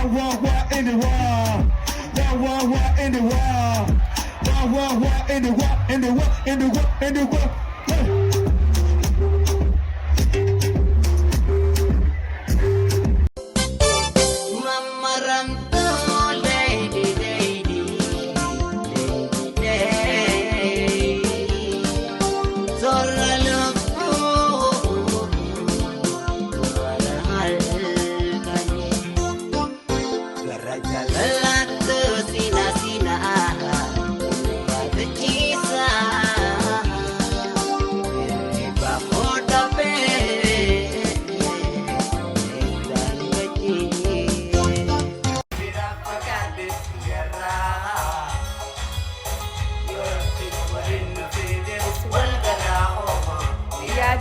wah in the wah. Wah in the wah. Wah in the wah in the wah in the wah in the wah.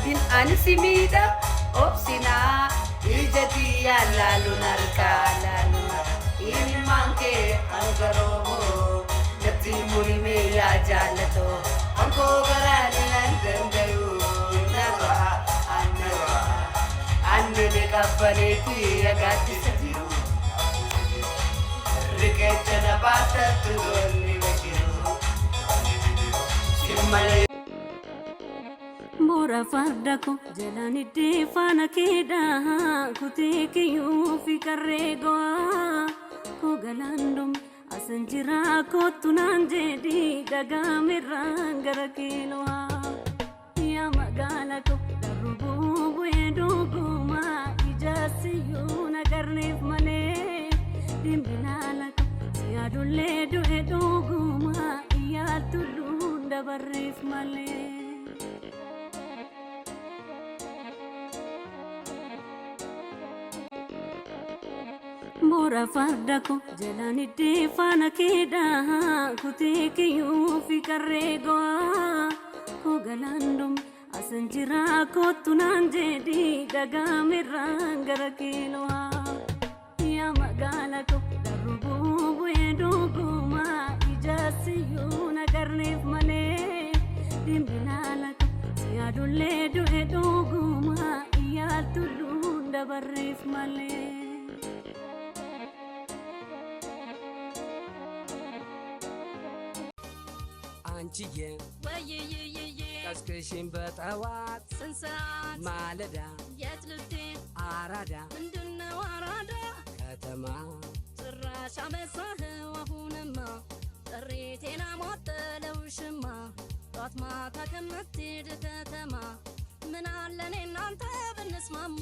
Din ansimida opsina ijati ya lalu narkalalu ini mangke angaromo jati muri me ya jalato anko garanan dandaru narwa anne de kappane ti agati sadiru riketana patatu golli vekiru simale Bora farda ko jalani defana keda kuteke yu fi karrego ko galandum asanjira ko tunanje di dagame rangara kilwa ya magala ko darubu buedo guma ijasi yu nagarnif mane dimbinala ko siadulle do edo guma ya tulunda barrif male Bora farda ko jalani defana keda kuteke yu fi karrego ko galandum asanjira ko tunanje di dagame rangara kilwa ya magala ko darubu buedo guma ijasi yu nagarnif mane dimbinala ko siadulle do edo guma ya tulunda barrif male አንቺዬ ቀስቅሽን በጠዋት ስንሳት ማለዳ የት ልትሄድ አራዳ ምንድነው አራዳ ከተማ ጭራሽ አበዛኸው አሁንማ ጥሪቴን አሟጠለውሽማ ጧት ማታ ከምትሄድ ከተማ ምን አለ እኔ እናንተ ብንስማማ